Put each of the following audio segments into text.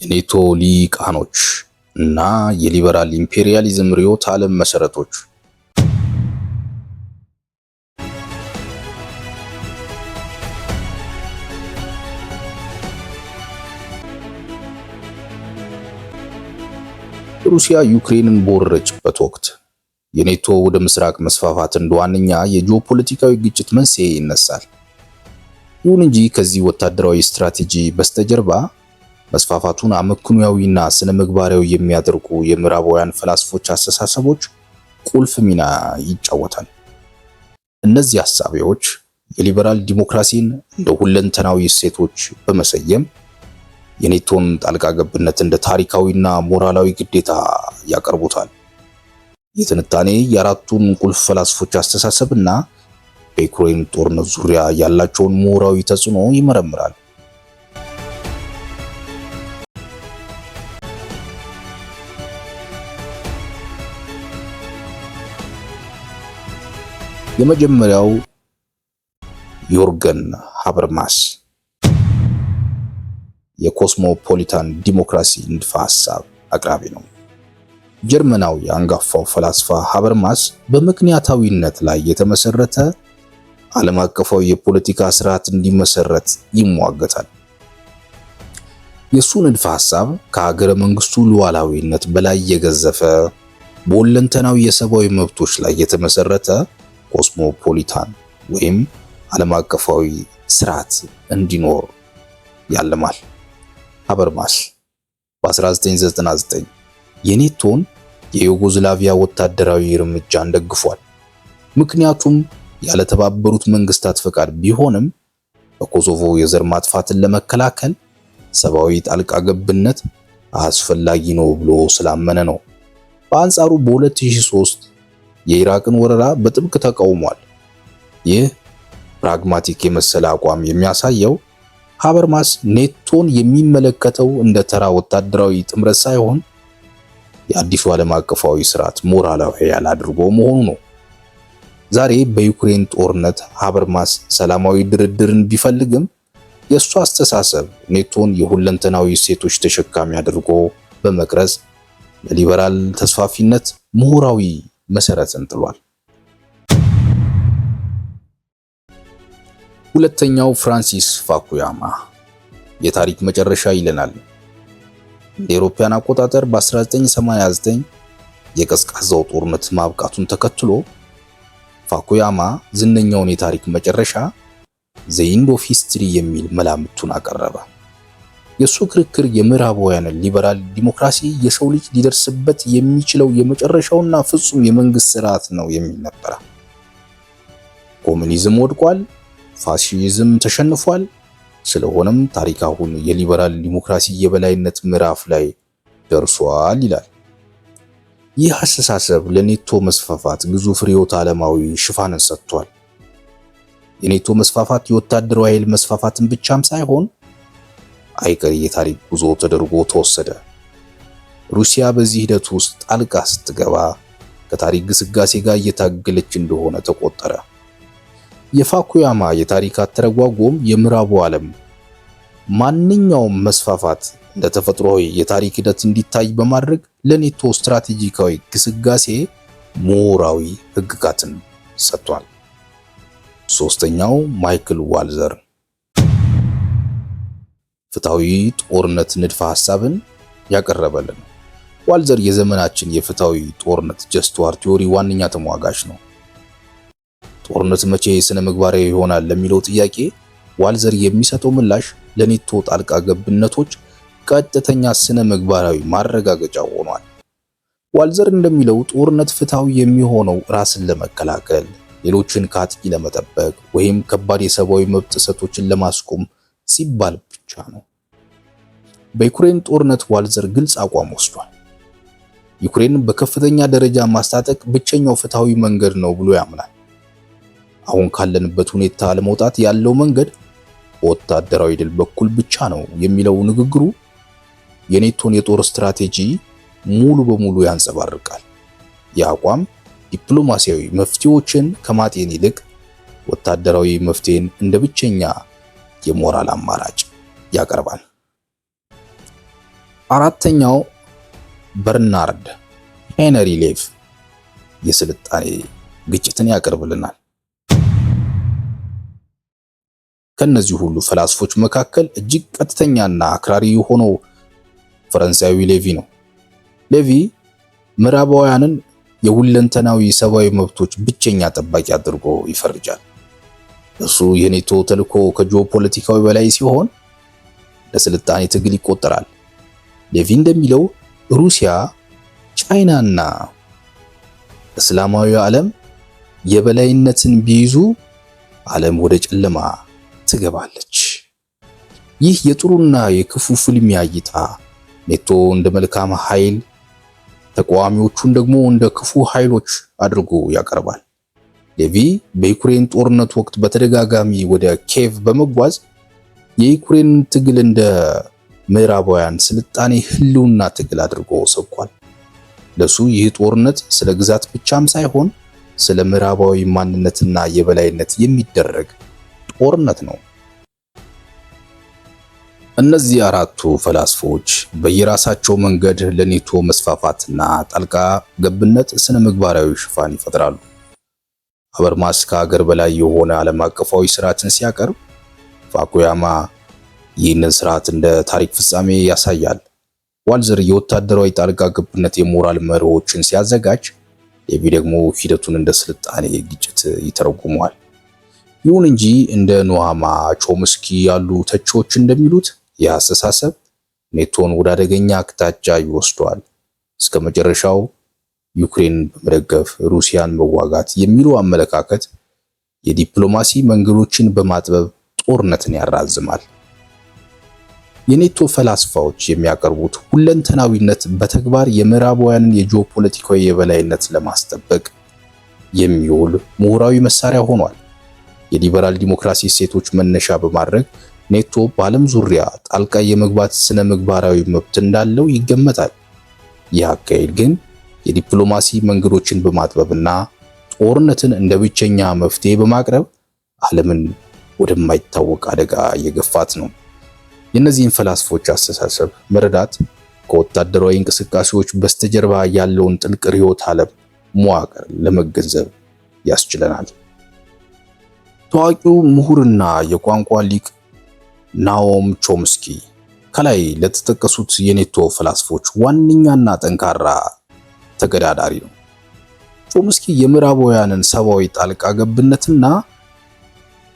የኔቶ ሊቃኖች እና የሊበራል ኢምፔሪያሊዝም ርዕዮተ ዓለም መሰረቶች። ሩሲያ ዩክሬንን በወረረችበት ወቅት የኔቶ ወደ ምስራቅ መስፋፋት እንደ ዋነኛ የጂኦፖለቲካዊ ግጭት መንስኤ ይነሳል። ይሁን እንጂ ከዚህ ወታደራዊ ስትራቴጂ በስተጀርባ መስፋፋቱን አመክንዮአዊና ስነ ምግባራዊ የሚያደርጉ የምዕራባውያን ፈላስፎች አስተሳሰቦች ቁልፍ ሚና ይጫወታል። እነዚህ ሐሳቢዎች የሊበራል ዲሞክራሲን እንደ ሁለንተናዊ እሴቶች በመሰየም የኔቶን ጣልቃ ገብነት እንደ ታሪካዊና ሞራላዊ ግዴታ ያቀርቡታል። የትንታኔ የአራቱን ቁልፍ ፈላስፎች አስተሳሰብና በዩክሬን ጦርነት ዙሪያ ያላቸውን ምሁራዊ ተጽዕኖ ይመረምራል። የመጀመሪያው ዮርገን ሃበርማስ የኮስሞፖሊታን ዲሞክራሲ ንድፈ ሐሳብ አቅራቢ ነው። ጀርመናዊ አንጋፋው ፈላስፋ ሃበርማስ በምክንያታዊነት ላይ የተመሰረተ ዓለም አቀፋዊ የፖለቲካ ስርዓት እንዲመሰረት ይሟገታል። የሱ ንድፈ ሐሳብ ከሀገረ መንግስቱ ሉዓላዊነት በላይ የገዘፈ በሁለንተናዊ የሰብአዊ መብቶች ላይ የተመሰረተ ኮስሞፖሊታን ወይም ዓለም አቀፋዊ ስርዓት እንዲኖር ያለማል። ሃበርማስ በ1999 የኔቶን የዩጎዝላቪያ ወታደራዊ እርምጃን ደግፏል። ምክንያቱም ያለ ተባበሩት መንግስታት ፈቃድ ቢሆንም በኮሶቮ የዘር ማጥፋትን ለመከላከል ሰብአዊ ጣልቃ ገብነት አስፈላጊ ነው ብሎ ስላመነ ነው። በአንጻሩ በ2003 የኢራቅን ወረራ በጥብቅ ተቃውሟል። ይህ ፕራግማቲክ የመሰለ አቋም የሚያሳየው ሃበርማስ ኔቶን የሚመለከተው እንደ ተራ ወታደራዊ ጥምረት ሳይሆን የአዲሱ ዓለም አቀፋዊ ስርዓት ሞራላዊ ኃይል አድርጎ መሆኑ ነው። ዛሬ በዩክሬን ጦርነት ሃበርማስ ሰላማዊ ድርድርን ቢፈልግም የእሱ አስተሳሰብ ኔቶን የሁለንተናዊ እሴቶች ተሸካሚ አድርጎ በመቅረጽ ለሊበራል ተስፋፊነት ምሁራዊ መሰረትን ጥሏል። ሁለተኛው ፍራንሲስ ፋኩያማ የታሪክ መጨረሻ ይለናል። እንደ አውሮፓውያን አቆጣጠር በ1989 የቀዝቃዛው ጦርነት ማብቃቱን ተከትሎ ፋኩያማ ዝነኛውን የታሪክ መጨረሻ ዘ ኢንድ ኦፍ ሂስትሪ የሚል መላምቱን አቀረበ። የሱ ክርክር የምዕራባውያን ሊበራል ዲሞክራሲ የሰው ልጅ ሊደርስበት የሚችለው የመጨረሻውና ፍጹም የመንግስት ስርዓት ነው የሚል ነበር። ኮሙኒዝም ወድቋል፣ ፋሺዝም ተሸንፏል። ስለሆነም ታሪክ አሁን የሊበራል ዲሞክራሲ የበላይነት ምዕራፍ ላይ ደርሷል ይላል። ይህ አስተሳሰብ ለኔቶ መስፋፋት ግዙፍ ርዕዮተ ዓለማዊ ሽፋንን ሰጥቷል። የኔቶ መስፋፋት የወታደራዊ ኃይል መስፋፋትን ብቻም ሳይሆን አይቀሬ የታሪክ ጉዞ ተደርጎ ተወሰደ። ሩሲያ በዚህ ሂደት ውስጥ ጣልቃ ስትገባ ከታሪክ ግስጋሴ ጋር እየታገለች እንደሆነ ተቆጠረ። የፋኩያማ የታሪክ አተረጓጎም የምዕራቡ ዓለም ማንኛውም መስፋፋት እንደ ተፈጥሯዊ የታሪክ ሂደት እንዲታይ በማድረግ ለኔቶ ስትራቴጂካዊ ግስጋሴ ምሁራዊ ህግጋትን ሰጥቷል። ሶስተኛው ማይክል ዋልዘር ፍትሃዊ ጦርነት ንድፈ ሐሳብን ያቀረበልን። ዋልዘር የዘመናችን የፍትሃዊ ጦርነት ጀስት ዋር ቲዮሪ ዋነኛ ተሟጋች ነው። ጦርነት መቼ ስነ ምግባራዊ ይሆናል ለሚለው ጥያቄ ዋልዘር የሚሰጠው ምላሽ ለኔቶ ጣልቃ ገብነቶች ቀጥተኛ ስነ ምግባራዊ ማረጋገጫ ሆኗል። ዋልዘር እንደሚለው ጦርነት ፍትሃዊ የሚሆነው ራስን ለመከላከል፣ ሌሎችን ከአጥቂ ለመጠበቅ ወይም ከባድ የሰብአዊ መብት ጥሰቶችን ለማስቆም ሲባል ብቻ ነው። በዩክሬን ጦርነት ዋልዘር ግልጽ አቋም ወስዷል። ዩክሬንን በከፍተኛ ደረጃ ማስታጠቅ ብቸኛው ፍትሃዊ መንገድ ነው ብሎ ያምናል። አሁን ካለንበት ሁኔታ ለመውጣት ያለው መንገድ በወታደራዊ ድል በኩል ብቻ ነው የሚለው ንግግሩ የኔቶን የጦር ስትራቴጂ ሙሉ በሙሉ ያንጸባርቃል። የአቋም ዲፕሎማሲያዊ መፍትሄዎችን ከማጤን ይልቅ ወታደራዊ መፍትሄን እንደ ብቸኛ የሞራል አማራጭ ያቀርባል። አራተኛው በርናርድ ሄነሪ ሌቭ የስልጣኔ ግጭትን ያቀርብልናል። ከነዚህ ሁሉ ፈላስፎች መካከል እጅግ ቀጥተኛና አክራሪ የሆነው ፈረንሳዊ ሌቪ ነው። ሌቪ ምዕራባውያንን የሁለንተናዊ ሰብአዊ መብቶች ብቸኛ ጠባቂ አድርጎ ይፈርጃል። እሱ የኔቶ ተልዕኮ ከጂኦፖለቲካዊ በላይ ሲሆን ለስልጣኔ ትግል ይቆጠራል። ሌቪ እንደሚለው ሩሲያ፣ ቻይናና እስላማዊ ዓለም የበላይነትን ቢይዙ ዓለም ወደ ጨለማ ትገባለች። ይህ የጥሩና የክፉ ፍልሚያ እይታ ኔቶ እንደ መልካም ኃይል፣ ተቃዋሚዎቹን ደግሞ እንደ ክፉ ኃይሎች አድርጎ ያቀርባል። ሌቪ በዩክሬን ጦርነት ወቅት በተደጋጋሚ ወደ ኪየቭ በመጓዝ የዩክሬን ትግል እንደ ምዕራባውያን ስልጣኔ ህልውና ትግል አድርጎ ሰብኳል። ለሱ ይህ ጦርነት ስለ ግዛት ብቻም ሳይሆን ስለ ምዕራባዊ ማንነትና የበላይነት የሚደረግ ጦርነት ነው። እነዚህ አራቱ ፈላስፎች በየራሳቸው መንገድ ለኔቶ መስፋፋትና ጣልቃ ገብነት ስነ ምግባራዊ ሽፋን ይፈጥራሉ። ሀበርማስ ከሀገር በላይ የሆነ ዓለም አቀፋዊ ስርዓትን ሲያቀርብ፣ ፋኩያማ ይህንን ስርዓት እንደ ታሪክ ፍጻሜ ያሳያል። ዋልዘር የወታደራዊ ጣልቃ ገብነት የሞራል መርሆችን ሲያዘጋጅ፣ ሌቪ ደግሞ ሂደቱን እንደ ስልጣኔ ግጭት ይተረጉመዋል። ይሁን እንጂ እንደ ኖሃማ ቾምስኪ ያሉ ተቺዎች እንደሚሉት ይህ አስተሳሰብ ኔቶን ወደ አደገኛ አቅጣጫ ይወስደዋል። እስከ መጨረሻው ዩክሬንን በመደገፍ ሩሲያን መዋጋት የሚለው አመለካከት የዲፕሎማሲ መንገዶችን በማጥበብ ጦርነትን ያራዝማል። የኔቶ ፈላስፋዎች የሚያቀርቡት ሁለንተናዊነት በተግባር የምዕራባውያንን የጂኦፖለቲካዊ የበላይነት ለማስጠበቅ የሚውል ምሁራዊ መሳሪያ ሆኗል። የሊበራል ዲሞክራሲ እሴቶች መነሻ በማድረግ ኔቶ በዓለም ዙሪያ ጣልቃ የመግባት ስነ ምግባራዊ መብት እንዳለው ይገመታል። ይህ አካሄድ ግን የዲፕሎማሲ መንገዶችን በማጥበብና ጦርነትን እንደ ብቸኛ መፍትሄ በማቅረብ ዓለምን ወደማይታወቅ አደጋ እየገፋት ነው። የእነዚህን ፈላስፎች አስተሳሰብ መረዳት ከወታደራዊ እንቅስቃሴዎች በስተጀርባ ያለውን ጥልቅ ርዕዮተ ዓለም መዋቅር ለመገንዘብ ያስችለናል። ታዋቂው ምሁርና የቋንቋ ሊቅ ናኦም ቾምስኪ ከላይ ለተጠቀሱት የኔቶ ፈላስፎች ዋነኛና ጠንካራ ተገዳዳሪ ነው። ቾምስኪ የምዕራባውያንን ሰብአዊ ጣልቃ ገብነትና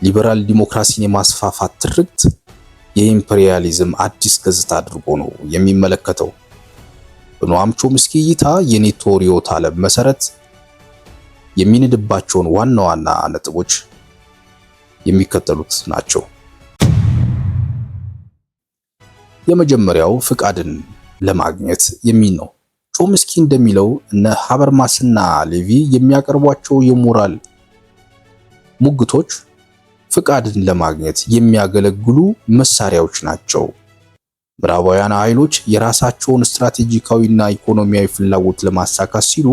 ሊበራል ዲሞክራሲን የማስፋፋት ትርክት የኢምፔሪያሊዝም አዲስ ገጽታ አድርጎ ነው የሚመለከተው። በኖአም ቾምስኪ እይታ የኔቶ ርዕዮተ ዓለም መሰረት የሚንድባቸውን ዋና ዋና ነጥቦች የሚከተሉት ናቸው። የመጀመሪያው ፍቃድን ለማግኘት የሚል ነው። ቾምስኪ እንደሚለው እነ ሀበርማስና ሌቪ የሚያቀርቧቸው የሞራል ሙግቶች ፍቃድን ለማግኘት የሚያገለግሉ መሳሪያዎች ናቸው። ምዕራባውያን ኃይሎች የራሳቸውን ስትራቴጂካዊና ኢኮኖሚያዊ ፍላጎት ለማሳካት ሲሉ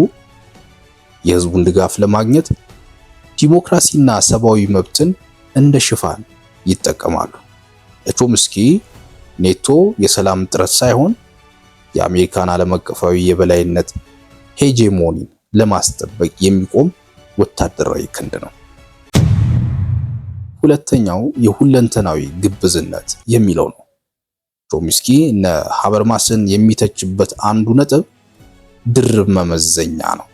የህዝቡን ድጋፍ ለማግኘት ዲሞክራሲና ሰብአዊ መብትን እንደ ሽፋን ይጠቀማሉ። ለቾምስኪ ኔቶ የሰላም ጥረት ሳይሆን የአሜሪካን ዓለም አቀፋዊ የበላይነት ሄጄሞኒን ለማስጠበቅ የሚቆም ወታደራዊ ክንድ ነው። ሁለተኛው የሁለንተናዊ ግብዝነት የሚለው ነው። ቾምስኪ እነ ሀበርማስን የሚተችበት አንዱ ነጥብ ድርብ መመዘኛ ነው።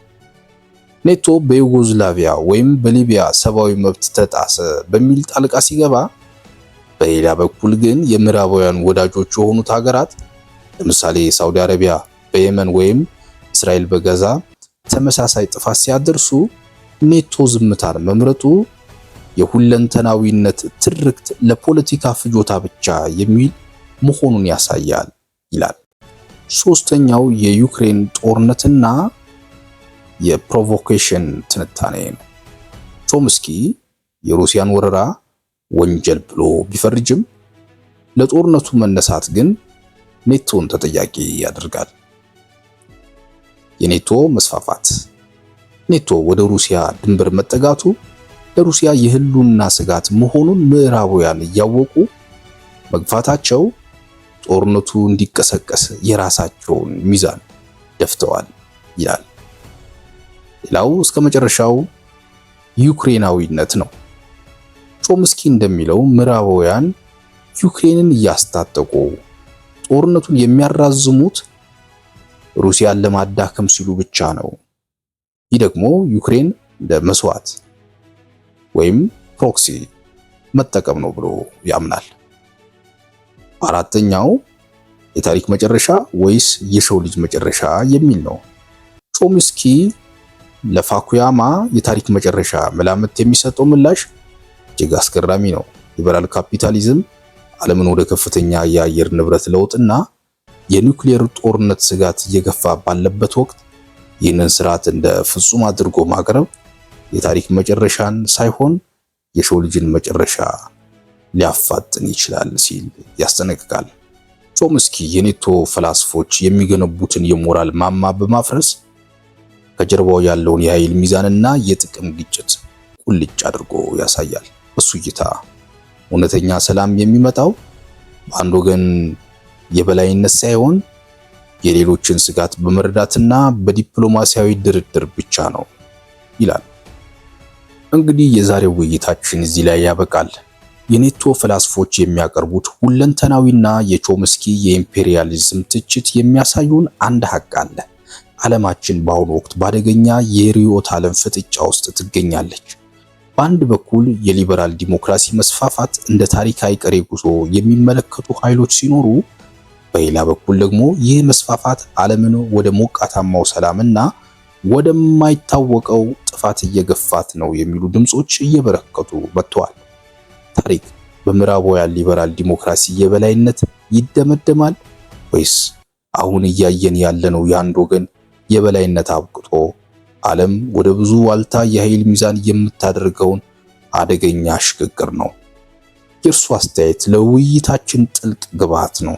ኔቶ በዩጎዝላቪያ ወይም በሊቢያ ሰብአዊ መብት ተጣሰ በሚል ጣልቃ ሲገባ፣ በሌላ በኩል ግን የምዕራባውያን ወዳጆች የሆኑት ሀገራት ለምሳሌ ሳውዲ አረቢያ በየመን ወይም እስራኤል በጋዛ ተመሳሳይ ጥፋት ሲያደርሱ ኔቶ ዝምታን መምረጡ የሁለንተናዊነት ትርክት ለፖለቲካ ፍጆታ ብቻ የሚል መሆኑን ያሳያል ይላል። ሶስተኛው የዩክሬን ጦርነትና የፕሮቮኬሽን ትንታኔ ነው። ቾምስኪ የሩሲያን ወረራ ወንጀል ብሎ ቢፈርጅም ለጦርነቱ መነሳት ግን ኔቶን ተጠያቂ ያደርጋል። የኔቶ መስፋፋት ኔቶ ወደ ሩሲያ ድንበር መጠጋቱ ለሩሲያ የህልውና ስጋት መሆኑን ምዕራባውያን እያወቁ መግፋታቸው ጦርነቱ እንዲቀሰቀስ የራሳቸውን ሚዛን ደፍተዋል ይላል። ሌላው እስከ መጨረሻው ዩክሬናዊነት ነው። ቾምስኪ እንደሚለው ምዕራባውያን ዩክሬንን እያስታጠቁ ጦርነቱን የሚያራዝሙት ሩሲያን ለማዳከም ሲሉ ብቻ ነው። ይህ ደግሞ ዩክሬን ለመስዋዕት ወይም ፕሮክሲ መጠቀም ነው ብሎ ያምናል። አራተኛው የታሪክ መጨረሻ ወይስ የሰው ልጅ መጨረሻ የሚል ነው። ቾምስኪ ለፋኩያማ የታሪክ መጨረሻ መላምት የሚሰጠው ምላሽ እጅግ አስገራሚ ነው። ሊበራል ካፒታሊዝም ዓለምን ወደ ከፍተኛ የአየር ንብረት ለውጥና የኒውክሌር ጦርነት ስጋት እየገፋ ባለበት ወቅት ይህንን ስርዓት እንደ ፍጹም አድርጎ ማቅረብ የታሪክ መጨረሻን ሳይሆን የሰው ልጅን መጨረሻ ሊያፋጥን ይችላል ሲል ያስጠነቅቃል። ቾምስኪ የኔቶ ፈላስፎች የሚገነቡትን የሞራል ማማ በማፍረስ ከጀርባው ያለውን የኃይል ሚዛንና የጥቅም ግጭት ቁልጭ አድርጎ ያሳያል። በሱ እይታ እውነተኛ ሰላም የሚመጣው በአንድ ወገን የበላይነት ሳይሆን የሌሎችን ስጋት በመረዳትና በዲፕሎማሲያዊ ድርድር ብቻ ነው ይላል። እንግዲህ የዛሬው ውይይታችን እዚህ ላይ ያበቃል። የኔቶ ፈላስፎች የሚያቀርቡት ሁለንተናዊና የቾምስኪ የኢምፔሪያሊዝም ትችት የሚያሳዩን አንድ ሀቅ አለ። ዓለማችን በአሁኑ ወቅት በአደገኛ የርዕዮተ ዓለም ፍጥጫ ውስጥ ትገኛለች። በአንድ በኩል የሊበራል ዲሞክራሲ መስፋፋት እንደ ታሪክ አይቀሬ ጉዞ የሚመለከቱ ኃይሎች ሲኖሩ፣ በሌላ በኩል ደግሞ ይህ መስፋፋት ዓለምን ወደ ሞቃታማው ሰላምና ወደማይታወቀው ጥፋት እየገፋት ነው የሚሉ ድምጾች እየበረከቱ መጥተዋል። ታሪክ በምዕራባውያን ሊበራል ዲሞክራሲ የበላይነት ይደመደማል ወይስ አሁን እያየን ያለነው የአንድ ወገን የበላይነት አብቅቶ ዓለም ወደ ብዙ ዋልታ የኃይል ሚዛን የምታደርገውን አደገኛ ሽግግር ነው? የእርሱ አስተያየት ለውይይታችን ጥልቅ ግብዓት ነው።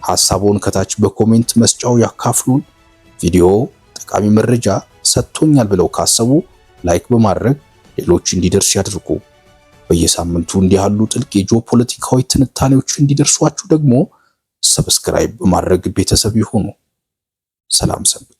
ሐሳቡን ከታች በኮሜንት መስጫው ያካፍሉን። ቪዲዮ ጠቃሚ መረጃ ሰጥቶኛል ብለው ካሰቡ ላይክ በማድረግ ሌሎች እንዲደርስ ያድርጉ። በየሳምንቱ እንዲህ ያሉ ጥልቅ የጂኦፖለቲካዊ ትንታኔዎች እንዲደርሷችሁ ደግሞ ሰብስክራይብ በማድረግ ቤተሰብ ይሁኑ። ሰላም ሰንብቱ።